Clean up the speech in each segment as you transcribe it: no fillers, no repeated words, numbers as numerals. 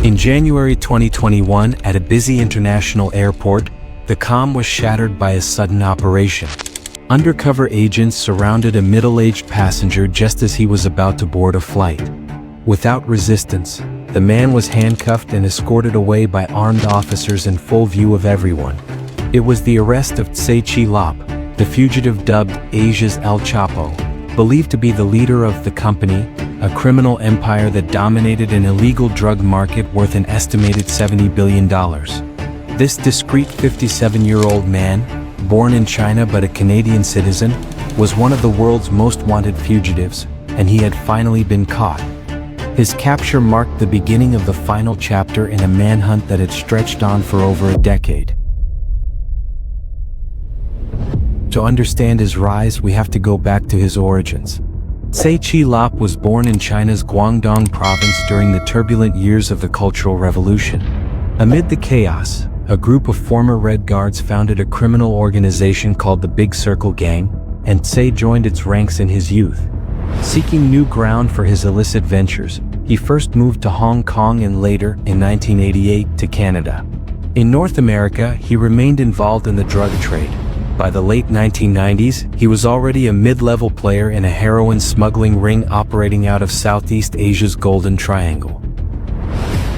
In January 2021, at a busy international airport, the calm was shattered by a sudden operation. Undercover agents surrounded a middle-aged passenger just as he was about to board a flight. Without resistance, the man was handcuffed and escorted away by armed officers in full view of everyone. It was the arrest of Tse Chi Lop, the fugitive dubbed Asia's El Chapo, believed to be the leader of the company, a criminal empire that dominated an illegal drug market worth an estimated $70 billion. This discreet 57-year-old man, born in China but a Canadian citizen, was one of the world's most wanted fugitives, and he had finally been caught. His capture marked the beginning of the final chapter in a manhunt that had stretched on for over a decade. To understand his rise, we have to go back to his origins. Tse Chi Lop was born in China's Guangdong province during the turbulent years of the Cultural Revolution. Amid the chaos, a group of former Red Guards founded a criminal organization called the Big Circle Gang, and Tse joined its ranks in his youth. Seeking new ground for his illicit ventures, he first moved to Hong Kong and later, in 1988, to Canada. In North America, he remained involved in the drug trade. By the late 1990s, he was already a mid-level player in a heroin smuggling ring operating out of Southeast Asia's Golden Triangle.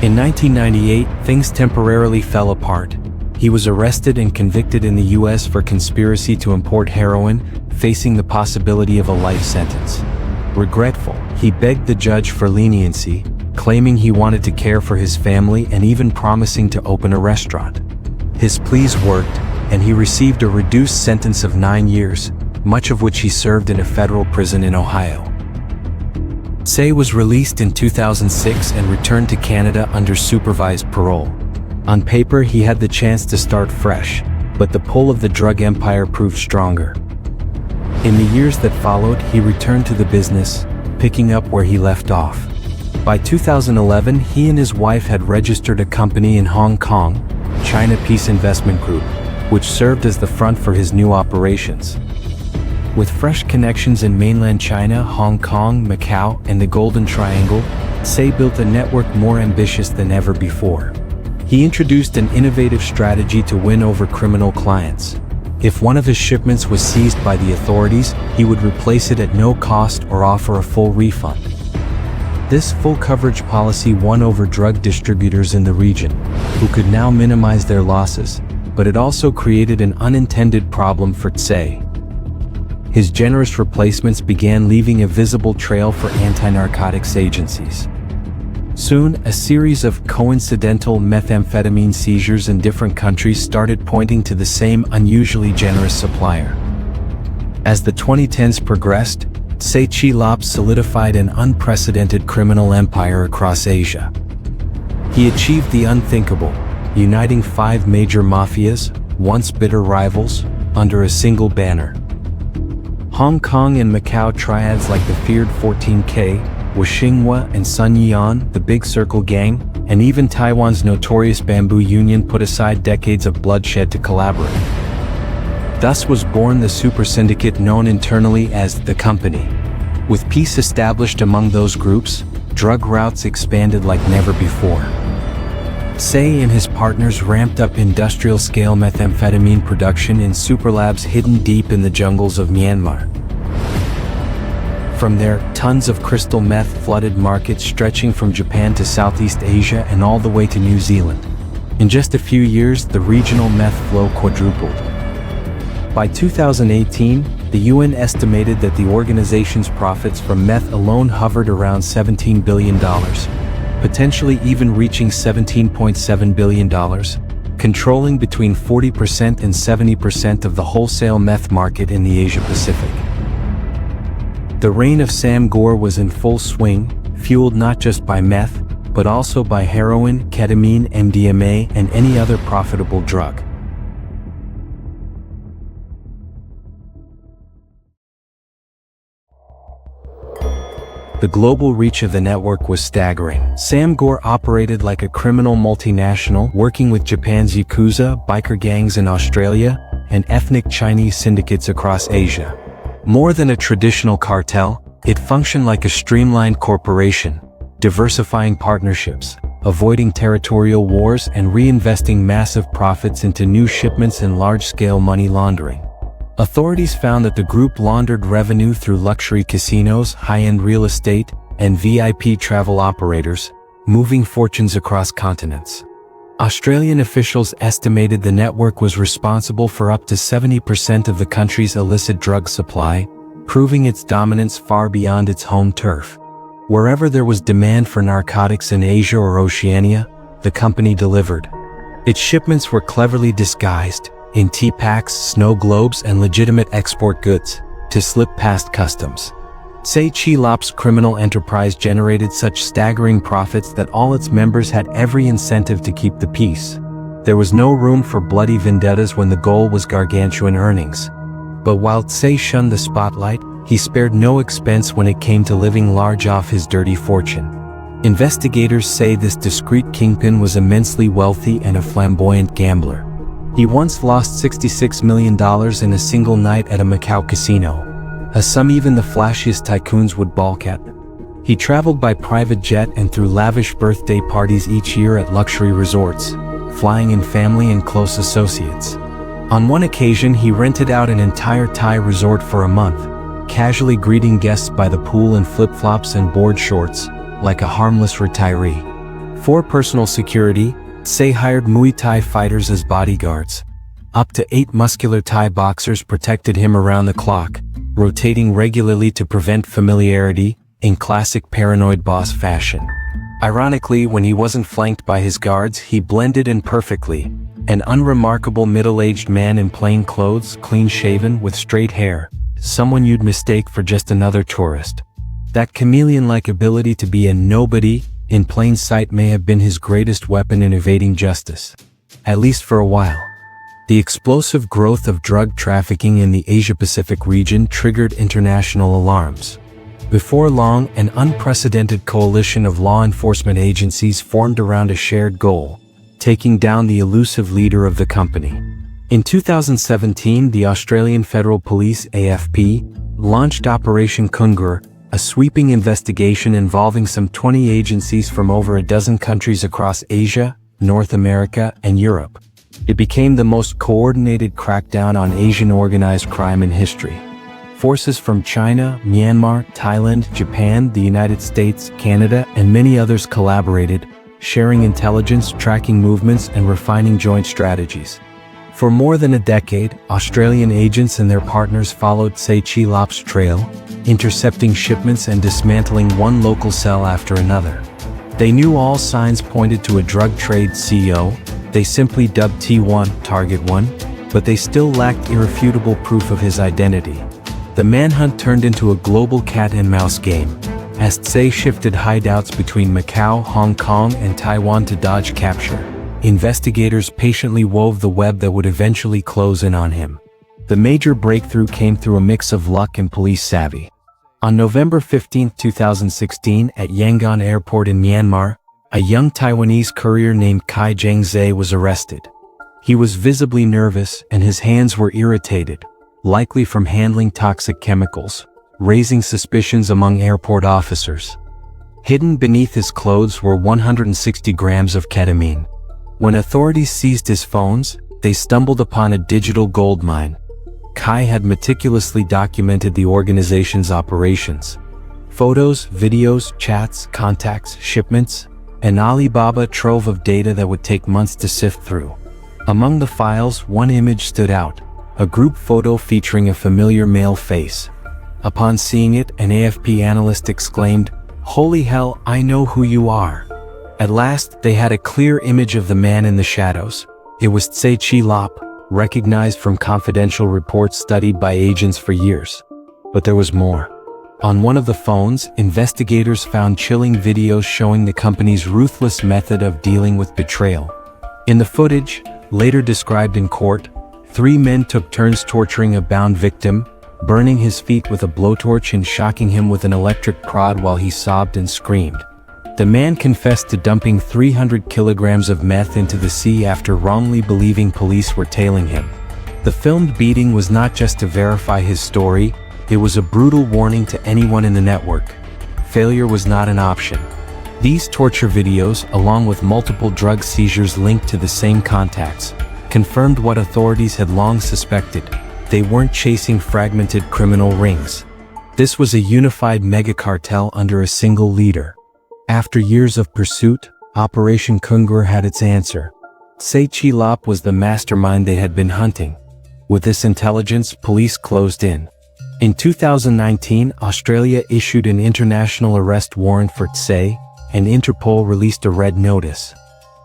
In 1998, things temporarily fell apart. He was arrested and convicted in the US for conspiracy to import heroin, facing the possibility of a life sentence. Regretful, he begged the judge for leniency, claiming he wanted to care for his family and even promising to open a restaurant. His pleas worked, and he received a reduced sentence of 9 years, much of which he served in a federal prison in Ohio. Tse was released in 2006 and returned to Canada under supervised parole. On paper, he had the chance to start fresh, but the pull of the drug empire proved stronger. In the years that followed, he returned to the business, picking up where he left off. By 2011, he and his wife had registered a company in Hong Kong, China Peace Investment Group, which served as the front for his new operations. With fresh connections in mainland China, Hong Kong, Macau, and the Golden Triangle, Tse built a network more ambitious than ever before. He introduced an innovative strategy to win over criminal clients. If one of his shipments was seized by the authorities, he would replace it at no cost or offer a full refund. This full coverage policy won over drug distributors in the region, who could now minimize their losses, but it also created an unintended problem for Tse. His generous replacements began leaving a visible trail for anti-narcotics agencies. Soon, a series of coincidental methamphetamine seizures in different countries started pointing to the same unusually generous supplier. As the 2010s progressed, Tse Chi Lop solidified an unprecedented criminal empire across Asia. He achieved the unthinkable, uniting 5 major mafias, once bitter rivals, under a single banner. Hong Kong and Macau triads like the feared 14K, Washingwa and Sun Yian, the Big Circle Gang, and even Taiwan's notorious Bamboo Union put aside decades of bloodshed to collaborate. Thus was born the super syndicate known internally as the Company. With peace established among those groups, drug routes expanded like never before. Tse and his partners ramped up industrial-scale methamphetamine production in superlabs hidden deep in the jungles of Myanmar. From there, tons of crystal meth flooded markets stretching from Japan to Southeast Asia and all the way to New Zealand. In just a few years, the regional meth flow quadrupled. By 2018, the UN estimated that the organization's profits from meth alone hovered around $17 billion, potentially even reaching $17.7 billion, controlling between 40% and 70% of the wholesale meth market in the Asia-Pacific. The reign of Sam Gore was in full swing, fueled not just by meth, but also by heroin, ketamine, MDMA, and any other profitable drug. The global reach of the network was staggering. Sam Gore operated like a criminal multinational, working with Japan's Yakuza, biker gangs in Australia, and ethnic Chinese syndicates across Asia. More than a traditional cartel, it functioned like a streamlined corporation, diversifying partnerships, avoiding territorial wars and reinvesting massive profits into new shipments and large-scale money laundering. Authorities found that the group laundered revenue through luxury casinos, high-end real estate, and VIP travel operators, moving fortunes across continents. Australian officials estimated the network was responsible for up to 70% of the country's illicit drug supply, proving its dominance far beyond its home turf. Wherever there was demand for narcotics in Asia or Oceania, the company delivered. Its shipments were cleverly disguised in tea packs, snow globes, and legitimate export goods to slip past customs. Tse Chi Lop's criminal enterprise generated such staggering profits that all its members had every incentive to keep the peace. There was no room for bloody vendettas when the goal was gargantuan earnings. But while Tse shunned the spotlight, he spared no expense when it came to living large off his dirty fortune. Investigators say this discreet kingpin was immensely wealthy and a flamboyant gambler. He once lost $66 million in a single night at a Macau casino, a sum even the flashiest tycoons would balk at. He traveled by private jet and threw lavish birthday parties each year at luxury resorts, flying in family and close associates. On one occasion, he rented out an entire Thai resort for a month, casually greeting guests by the pool in flip-flops and board shorts, like a harmless retiree. For personal security, Tse hired Muay Thai fighters as bodyguards. Up to 8 muscular Thai boxers protected him around the clock, rotating regularly to prevent familiarity, in classic paranoid boss fashion. Ironically, when he wasn't flanked by his guards, he blended in perfectly, an unremarkable middle-aged man in plain clothes, clean-shaven, with straight hair, someone you'd mistake for just another tourist. That chameleon-like ability to be a nobody in plain sight may have been his greatest weapon in evading justice. At least for a while. The explosive growth of drug trafficking in the Asia-Pacific region triggered international alarms. Before long, an unprecedented coalition of law enforcement agencies formed around a shared goal, taking down the elusive leader of the company. In 2017, the Australian Federal Police (AFP) launched Operation Kungur, a sweeping investigation involving some 20 agencies from over a dozen countries across Asia, North America, and Europe. It became the most coordinated crackdown on Asian organized crime in history. Forces from China, Myanmar, Thailand, Japan, the United States, Canada, and many others collaborated, sharing intelligence, tracking movements, and refining joint strategies. For more than a decade, Australian agents and their partners followed Tse Chi Lop's trail, intercepting shipments and dismantling one local cell after another. They knew all signs pointed to a drug trade CEO. They simply dubbed T1 Target 1, but they still lacked irrefutable proof of his identity. The manhunt turned into a global cat-and-mouse game, as Tse shifted hideouts between Macau, Hong Kong, and Taiwan to dodge capture. Investigators patiently wove the web that would eventually close in on him. The major breakthrough came through a mix of luck and police savvy. On November 15, 2016, at Yangon Airport in Myanmar, a young Taiwanese courier named Kai Zhengzhe was arrested. He was visibly nervous and his hands were irritated, likely from handling toxic chemicals, raising suspicions among airport officers. Hidden beneath his clothes were 160 grams of ketamine. When authorities seized his phones, they stumbled upon a digital gold mine. Kai had meticulously documented the organization's operations. Photos, videos, chats, contacts, shipments, an Alibaba trove of data that would take months to sift through. Among the files, one image stood out, a group photo featuring a familiar male face. Upon seeing it, an AFP analyst exclaimed, "Holy hell, I know who you are." At last, they had a clear image of the man in the shadows. It was Tse Chi Lop, recognized from confidential reports studied by agents for years. But there was more. On one of the phones, investigators found chilling videos showing the company's ruthless method of dealing with betrayal. In the footage, later described in court, 3 men took turns torturing a bound victim, burning his feet with a blowtorch and shocking him with an electric prod while he sobbed and screamed. The man confessed to dumping 300 kilograms of meth into the sea after wrongly believing police were tailing him. The filmed beating was not just to verify his story, it was a brutal warning to anyone in the network. Failure was not an option. These torture videos, along with multiple drug seizures linked to the same contacts, confirmed what authorities had long suspected: they weren't chasing fragmented criminal rings. This was a unified mega-cartel under a single leader. After years of pursuit, Operation Kungur had its answer. Tse Chi Lop was the mastermind they had been hunting. With this intelligence, police closed in. In 2019, Australia issued an international arrest warrant for Tse, and Interpol released a red notice.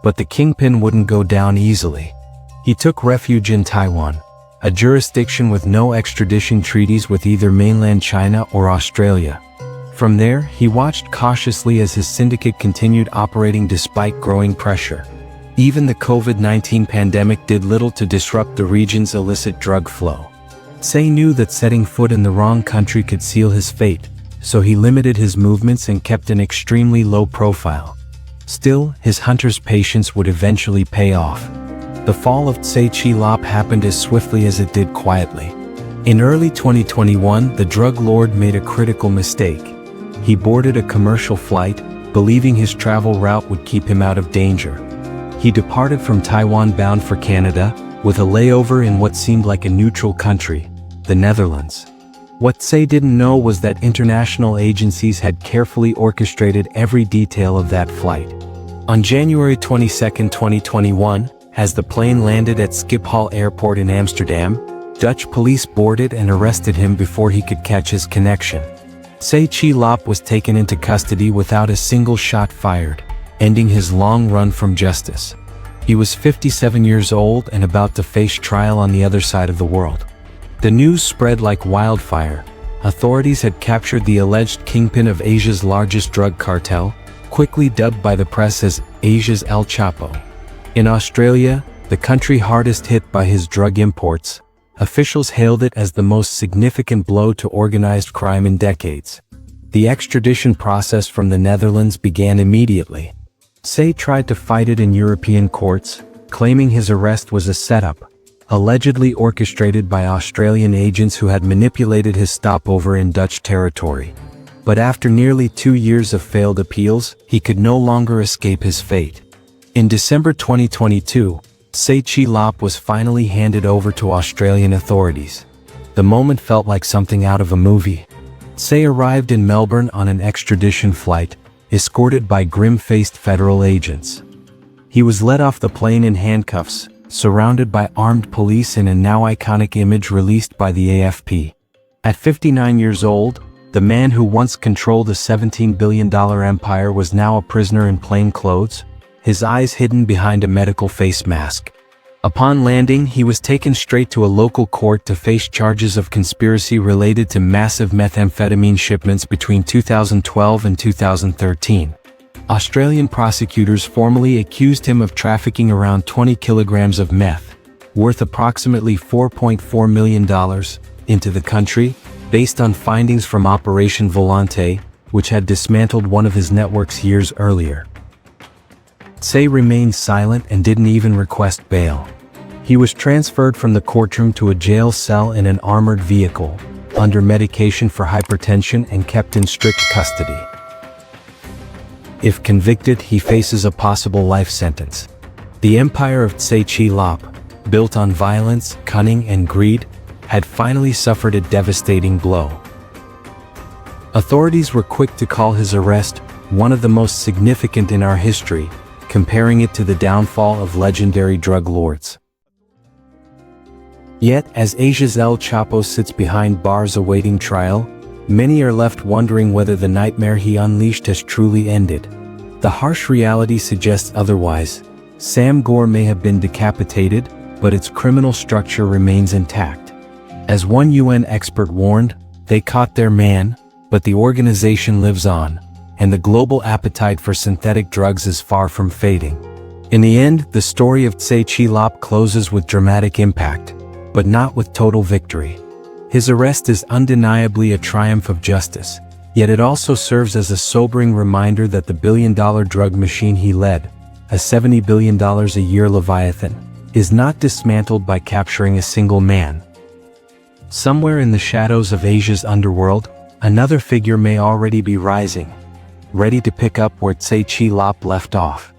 But the Kingpin wouldn't go down easily. He took refuge in Taiwan, a jurisdiction with no extradition treaties with either mainland China or Australia. From there, he watched cautiously as his syndicate continued operating despite growing pressure. Even the COVID-19 pandemic did little to disrupt the region's illicit drug flow. Tse knew that setting foot in the wrong country could seal his fate, so he limited his movements and kept an extremely low profile. Still, his hunter's patience would eventually pay off. The fall of Tse Chi Lop happened as swiftly as it did quietly. In early 2021, the drug lord made a critical mistake. He boarded a commercial flight, believing his travel route would keep him out of danger. He departed from Taiwan bound for Canada, with a layover in what seemed like a neutral country, the Netherlands. What Tse didn't know was that international agencies had carefully orchestrated every detail of that flight. On January 22, 2021, as the plane landed at Schiphol Airport in Amsterdam, Dutch police boarded and arrested him before he could catch his connection. Tse Chi Lop was taken into custody without a single shot fired, ending his long run from justice. He was 57 years old and about to face trial on the other side of the world. The news spread like wildfire. Authorities had captured the alleged kingpin of Asia's largest drug cartel, quickly dubbed by the press as Asia's El Chapo. In Australia, the country hardest hit by his drug imports, officials hailed it as the most significant blow to organized crime in decades. The extradition process from the Netherlands began immediately. Tse tried to fight it in European courts, claiming his arrest was a setup, allegedly orchestrated by Australian agents who had manipulated his stopover in Dutch territory. But after nearly 2 years of failed appeals, he could no longer escape his fate. In December 2022, Tse Chi Lop was finally handed over to Australian authorities. The moment felt like something out of a movie. Tse arrived in Melbourne on an extradition flight, escorted by grim-faced federal agents. He was led off the plane in handcuffs, surrounded by armed police in a now iconic image released by the AFP. At 59 years old, the man who once controlled a $17 billion empire was now a prisoner in plain clothes, his eyes hidden behind a medical face mask. Upon landing, he was taken straight to a local court to face charges of conspiracy related to massive methamphetamine shipments between 2012 and 2013. Australian prosecutors formally accused him of trafficking around 20 kilograms of meth, worth approximately $4.4 million, into the country, based on findings from Operation Volante, which had dismantled one of his networks years earlier. Tse remained silent and didn't even request bail. He was transferred from the courtroom to a jail cell in an armored vehicle, under medication for hypertension and kept in strict custody. If convicted, he faces a possible life sentence. The empire of Tse Chi Lop, built on violence, cunning, and greed, had finally suffered a devastating blow. Authorities were quick to call his arrest one of the most significant in our history, comparing it to the downfall of legendary drug lords. Yet, as Asia's El Chapo sits behind bars awaiting trial, many are left wondering whether the nightmare he unleashed has truly ended. The harsh reality suggests otherwise. Sam Gore may have been decapitated, but its criminal structure remains intact. As one UN expert warned, they caught their man, but the organization lives on, and the global appetite for synthetic drugs is far from fading. In the end, the story of Tse Chi Lop closes with dramatic impact, but not with total victory. His arrest is undeniably a triumph of justice, yet it also serves as a sobering reminder that the billion-dollar drug machine he led, a $70 billion a year Leviathan, is not dismantled by capturing a single man. Somewhere in the shadows of Asia's underworld, another figure may already be rising. ready to pick up where Tse Chi Lop left off.